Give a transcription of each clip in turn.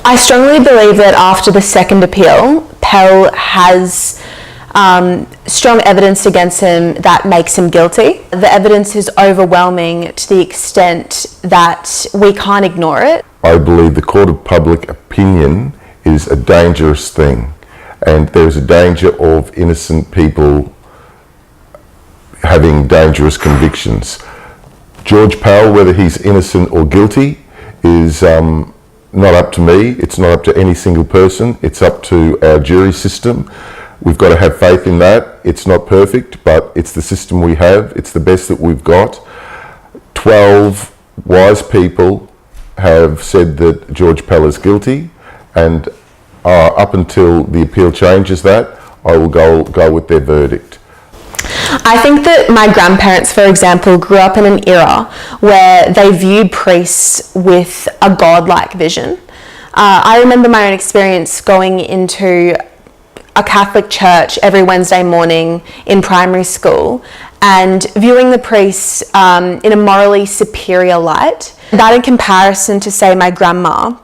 I strongly believe that after the second appeal, Pell has strong evidence against him that makes him guilty. The evidence is overwhelming to the extent that we can't ignore it. I believe the court of public opinion is a dangerous thing, and there's a danger of innocent people having dangerous convictions. George Pell, whether he's innocent or guilty, is not up to me. It's not up to any single person. It's up to our jury system. We've got to have faith in that. It's not perfect, but it's the system we have. It's the best that we've got. 12 wise people have said that George Pell is guilty, and up until the appeal changes that, I will go with their verdict. I think that my grandparents, for example, grew up in an era where they viewed priests with a godlike vision. I remember my own experience going into a Catholic church every Wednesday morning in primary school and viewing the priests in a morally superior light. That in comparison to, say, my grandma,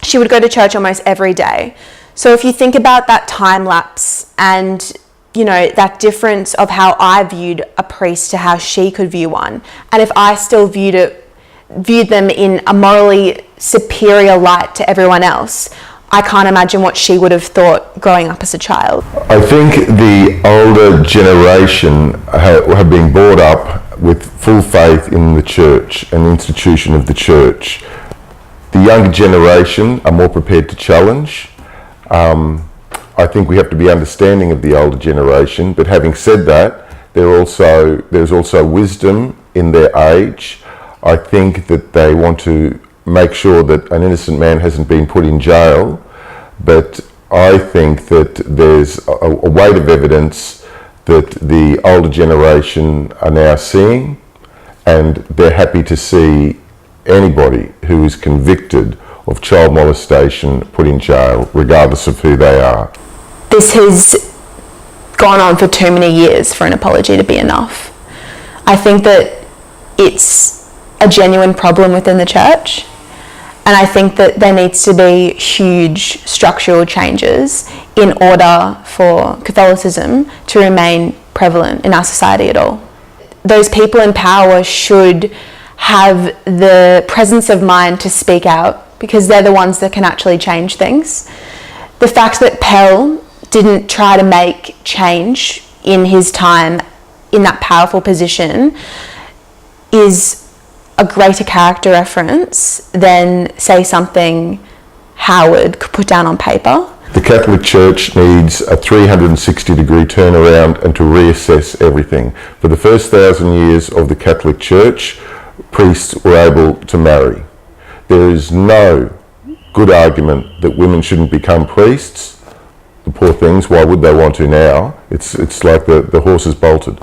she would go to church almost every day. So if you think about that time lapse and, you know, that difference of how I viewed a priest to how she could view one, and if I still viewed them in a morally superior light to everyone else, I can't imagine what she would have thought growing up as a child. I think the older generation have been brought up with full faith in the church and the institution of the church. The younger generation are more prepared to challenge. I think we have to be understanding of the older generation, but having said that, there's also wisdom in their age. I think that they want to make sure that an innocent man hasn't been put in jail, but I think that there's a weight of evidence that the older generation are now seeing, and they're happy to see anybody who is convicted of child molestation put in jail, regardless of who they are. This has gone on for too many years for an apology to be enough. I think that it's a genuine problem within the church, and I think that there needs to be huge structural changes in order for Catholicism to remain prevalent in our society at all. Those people in power should have the presence of mind to speak out, because they're the ones that can actually change things. The fact that Pell didn't try to make change in his time in that powerful position is a greater character reference than, say, something Howard could put down on paper. The Catholic Church needs a 360-degree turnaround and to reassess everything. For the first 1,000 years of the Catholic Church, priests were able to marry. There is no good argument that women shouldn't become priests. The poor things, why would they want to now? It's like the horse is bolted.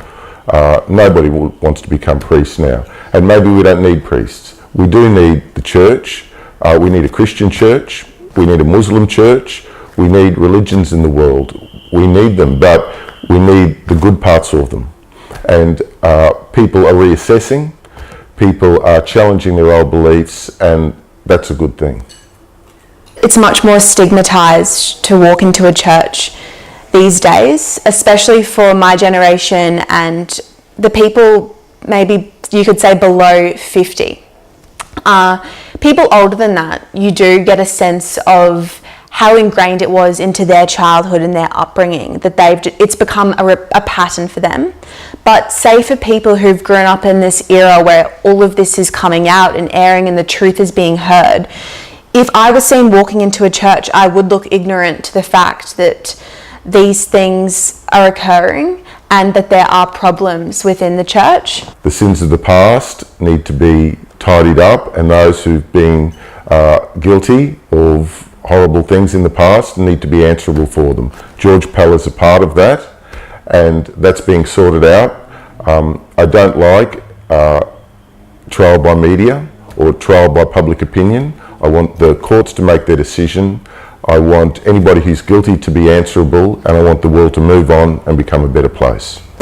Nobody wants to become priests now. And maybe we don't need priests. We do need the church. We need a Christian church. We need a Muslim church. We need religions in the world. We need them, but we need the good parts of them. And people are reassessing. People are challenging their old beliefs, and that's a good thing. It's much more stigmatized to walk into a church these days, especially for my generation and the people maybe you could say below 50. People older than that, you do get a sense of how ingrained it was into their childhood and their upbringing, that it's become a pattern for them. But say for people who've grown up in this era where all of this is coming out and airing and the truth is being heard, if I was seen walking into a church, I would look ignorant to the fact that these things are occurring and that there are problems within the church. The sins of the past need to be tidied up, and those who've been guilty of horrible things in the past need to be answerable for them. George Pell is a part of that, and that's being sorted out. I don't like trial by media or trial by public opinion. I want the courts to make their decision. I want anybody who's guilty to be answerable, and I want the world to move on and become a better place.